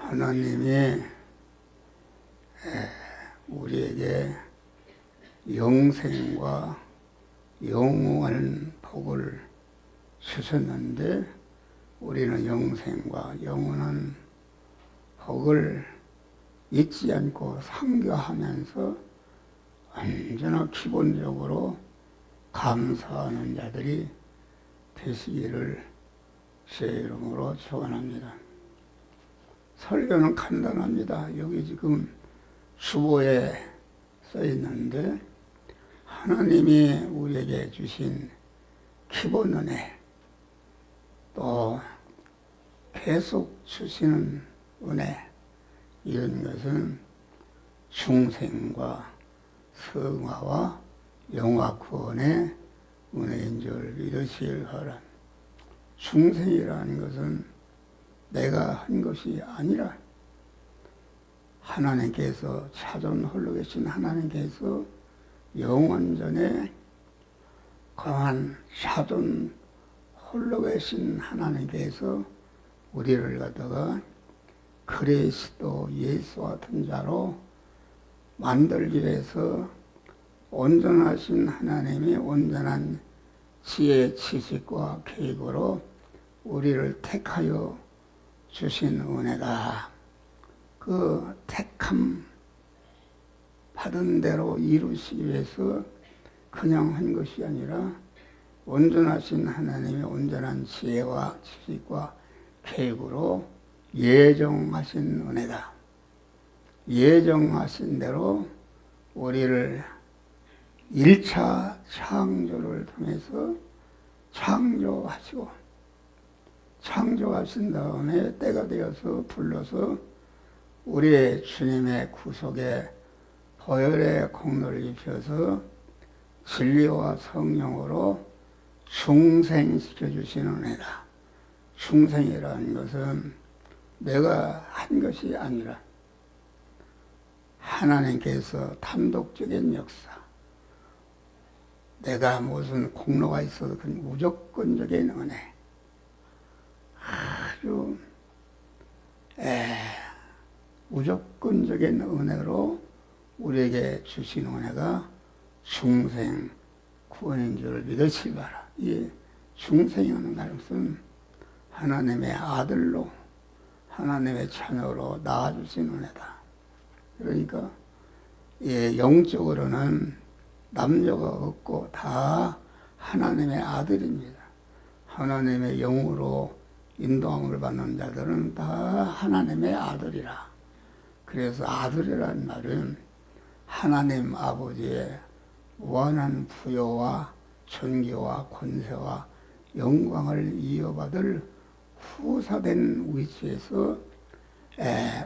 하나님이 우리에게 영생과 영원한 복을 주셨는데 우리는 영생과 영원한 복을 잊지 않고 상교하면서 언제나 기본적으로 감사하는 자들이 되시기를 주의 이름으로 축원합니다. 설교는 간단합니다. 여기 지금 주보에 써 있는데 하나님이 우리에게 주신 기본 은혜, 또 계속 주시는 은혜, 이런 것은 중생과 성화와 영화 구원의 은혜인 줄 믿으시길 바랍니다. 중생이라는 것은 내가 한 것이 아니라 하나님께서 차전 홀로 계신 하나님께서 영원전에 강한 차전 홀로 계신 하나님께서 우리를 갖다가 그리스도 예수 같은 자로 만들기 위해서 온전하신 하나님이 온전한 지혜, 지식과 계획으로 우리를 택하여 주신 은혜다. 그 택함 받은 대로 이루시기 위해서 그냥 한 것이 아니라 온전하신 하나님의 온전한 지혜와 지식과 계획으로 예정하신 은혜다. 예정하신 대로 우리를 1차 창조를 통해서 창조하신 다음에 때가 되어서 불러서 우리의 주님의 구속에 보혈의 공로를 입혀서 진리와 성령으로 중생시켜 주시는 은혜다. 중생이라는 것은 내가 한 것이 아니라 하나님께서 단독적인 역사, 내가 무슨 공로가 있어도 그 무조건적인 은혜, 아주 무조건적인 은혜로 우리에게 주신 은혜가 중생 구원인 줄 믿으시 바라. 이 중생이라는 것은 하나님의 아들로 하나님의 자녀로 낳아주신 은혜다. 그러니까 영적으로는 남녀가 없고 다 하나님의 아들입니다. 하나님의 영으로 인도함을 받는 자들은 다 하나님의 아들이라. 그래서 아들이라는 말은 하나님 아버지의 무한한 부여와 존귀와 권세와 영광을 이어받을 후사된 위치에서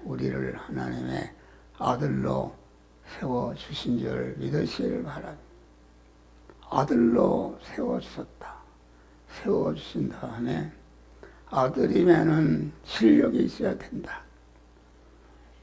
우리를 하나님의 아들로 세워주신 줄 믿으시길 바랍니다. 아들로 세워주셨다. 세워주신 다음에 아들이면은 실력이 있어야 된다.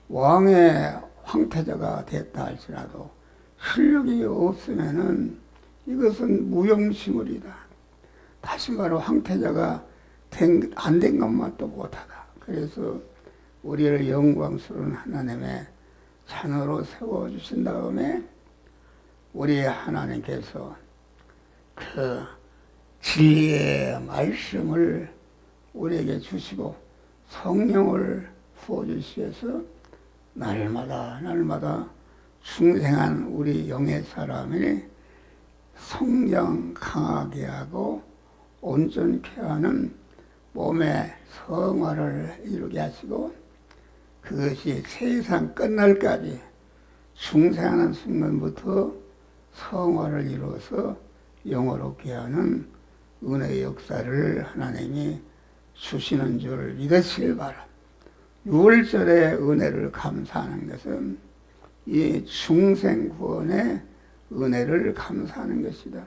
왕의 황태자가 됐다 할지라도 실력이 없으면은 이것은 무용지물이다. 다시 말해 황태자가 안 된 것만 또 못하다. 그래서 우리를 영광스러운 하나님의 자녀로 세워주신 다음에 우리 하나님께서 그 진리의 말씀을 우리에게 주시고 성령을 부어주시어서 날마다 중생한 우리 영의 사람이 성장 강하게 하고 온전케 하는 몸의 성화를 이루게 하시고 그것이 세상 끝날까지 중생하는 순간부터 성화를 이루어서 영원롭게 하는 은혜의 역사를 하나님이 주시는 줄 믿으시길 바랍니다. 6월절의 은혜를 감사하는 것은 이 중생 구원의 은혜를 감사하는 것이다.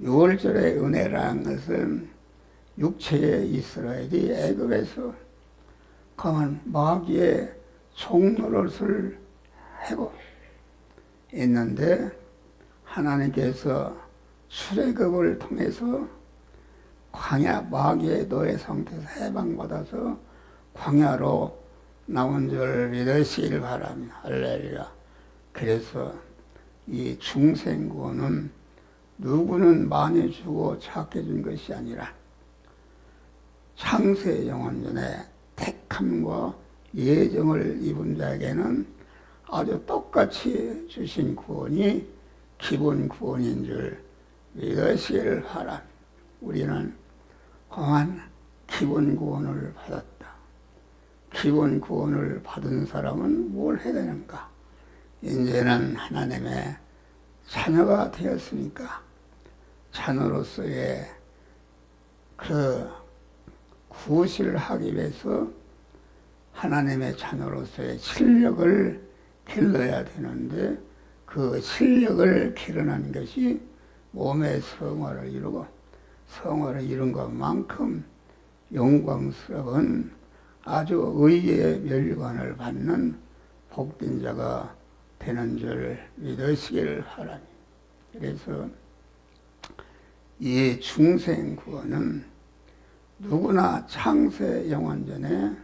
6월절의 은혜라는 것은 육체의 이스라엘이 애굽에서 강한 마귀의 종노릇을 하고 있는데 하나님께서 출애굽을 통해서 광야 마귀의 노예 상태에서 해방받아서 광야로 나온 줄 믿으시길 바랍니다. 할렐루야. 그래서 이 중생구원은 누구는 많이 주고 작게 준 것이 아니라 창세 영원전에 택함과 예정을 입은 자에게는 아주 똑같이 주신 구원이 기본 구원인 줄 믿으시길 바랍니다. 우리는 공한 기본 구원을 받았다. 기본 구원을 받은 사람은 뭘 해야 되는가? 이제는 하나님의 자녀가 되었으니까 자녀로서의 그 구실을 하기 위해서 하나님의 자녀로서의 실력을 길러야 되는데 그 실력을 기르는 것이 몸의 성화를 이루고 성화를 이룬 것만큼 영광스러운 아주 의의 멸관을 받는 복된 자가 되는 줄 믿으시길 바라니. 그래서 이 중생 구원은 누구나 창세 영원전에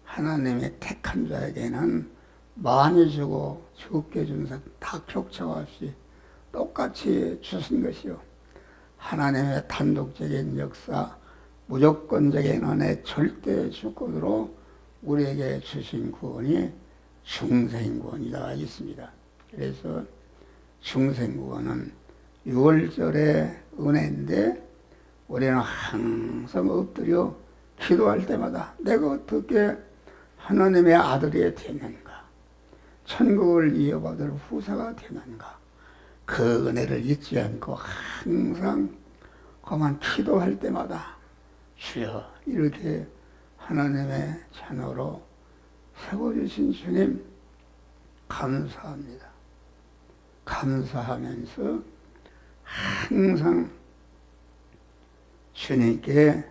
하나님의 택한 자에게는 많이 주고 적게 준 사람 다 격차 없이 똑같이 주신 것이요. 하나님의 단독적인 역사, 무조건적인 은혜, 절대 주권으로 우리에게 주신 구원이 중생구원이다 있습니다. 그래서 중생구원은 6월절의 은혜인데 우리는 항상 엎드려 기도할 때마다 내가 어떻게 하나님의 아들이 되는가, 천국을 이어받을 후사가 되는가, 그 은혜를 잊지 않고 항상 그만 기도할 때마다 주여 이렇게 하나님의 자녀로 세워주신 주님 감사합니다. 감사하면서 항상 주님께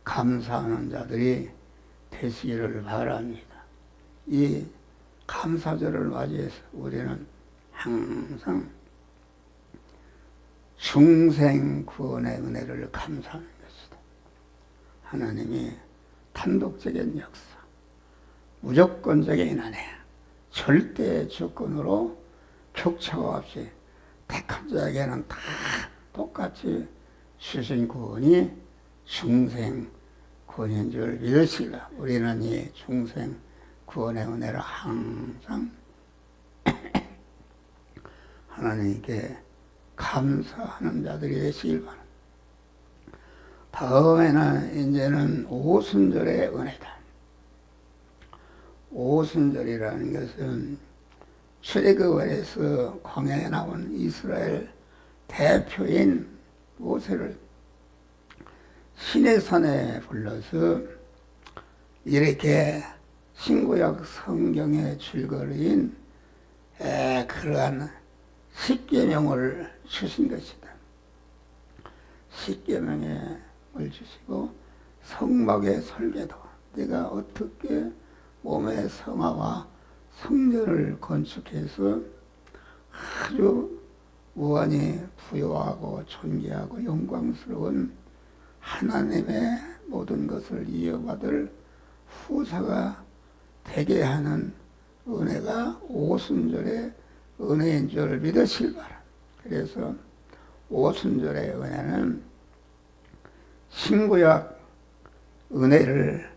감사하는 자들이 되시기를 바랍니다. 이 감사절을 맞이해서 우리는 항상 중생구원의 은혜를 감사하는 것이다. 하나님이 단독적인 역사, 무조건적인 은혜, 절대 조건으로 격차가 없이 택한 자에게는 다 똑같이 주신 구원이 중생구원인 줄 믿으시라. 우리는 이 중생구원의 은혜를 항상 하나님께 감사하는 자들이 되시길 바랍니다. 다음에는 이제는 오순절의 은혜다. 오순절이라는 것은 출애굽에서 광야에 나온 이스라엘 대표인 모세를 시내산에 불러서 이렇게 신구약 성경의 줄거리인 그러한 십계명을 주신 것이다. 십계명을 주시고 성막의 설계도, 내가 어떻게 몸의 성화와 성전을 건축해서 아주 무한히 부요하고 존귀하고 영광스러운 하나님의 모든 것을 이어받을 후사가 되게 하는 은혜가 오순절의 은혜인 줄 믿으실 바랍니다. 그래서 오순절의 은혜는 신구약 은혜를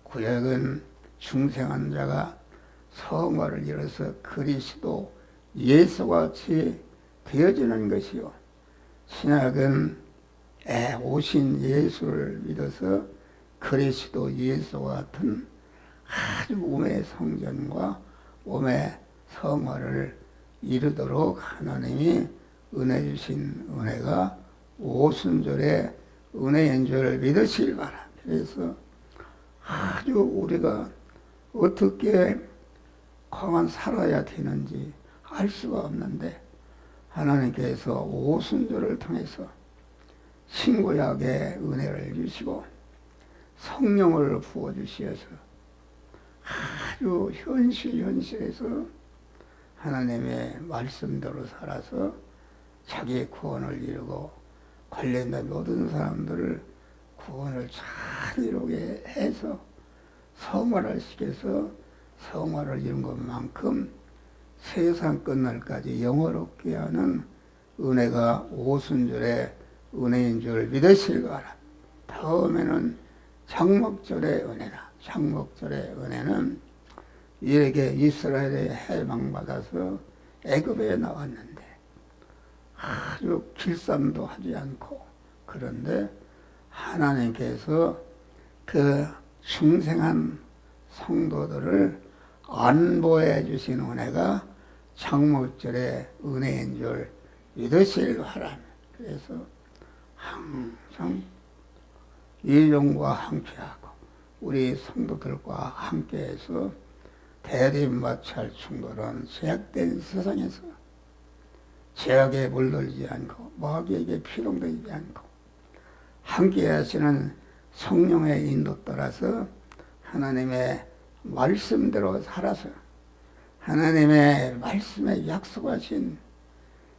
구약은 중생한 자가 성화를 이뤄서 그리스도 예수같이 되어지는 것이요, 신약은 오신 예수를 믿어서 그리스도 예수와 같은 아주 몸의 성전과 몸의 성화를 이루도록 하나님이 은혜 주신 은혜가 오순절의 은혜인 줄 믿으시길 바랍니다. 그래서 아주 우리가 어떻게 가만 살아야 되는지 알 수가 없는데 하나님께서 오순절을 통해서 신구약의 은혜를 주시고 성령을 부어주시어서 아주 현실에서 하나님의 말씀대로 살아서 자기의 구원을 이루고 관련된 모든 사람들을 구원을 잘 이루게 해서 성화를 시켜서 성화를 이룬 것만큼 세상 끝날까지 영원롭게 하는 은혜가 오순절의 은혜인 줄 믿으시기 바랍니다. 다음에는 장목절의 은혜다. 장목절의 은혜는 이렇게 이스라엘에 해방받아서 애굽에 나왔는데 아주 길쌈도 하지 않고, 그런데 하나님께서 그 중생한 성도들을 안보해 주신 은혜가 장목절의 은혜인 줄 믿으시기 바랍니다. 그래서 항상 일용과 함께하고 우리 성도들과 함께해서 대립마찰 충돌은 제약된 세상에서 제약에 물들지 않고 마귀에게 피동되지 않고 함께 하시는 성령의 인도 따라서 하나님의 말씀대로 살아서 하나님의 말씀에 약속하신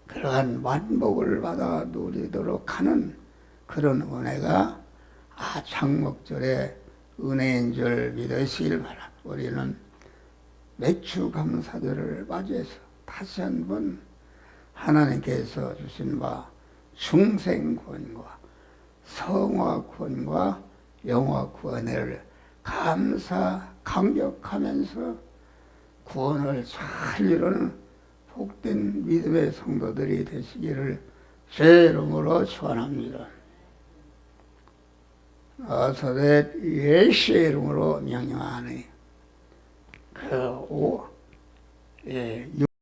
그러한 만복을 받아 누리도록 하는 그런 은혜가 장목절의 은혜인 줄 믿으시길 바랍니다. 우리는 매주 감사절을 맞이해서 다시 한번 하나님께서 주신 바 중생구원과 성화구원과 영화구원을 감격하면서 구원을 잘 이루는 복된 믿음의 성도들이 되시기를 제 이름으로 축원합니다. 나사렛 예수의 이름으로 명령하니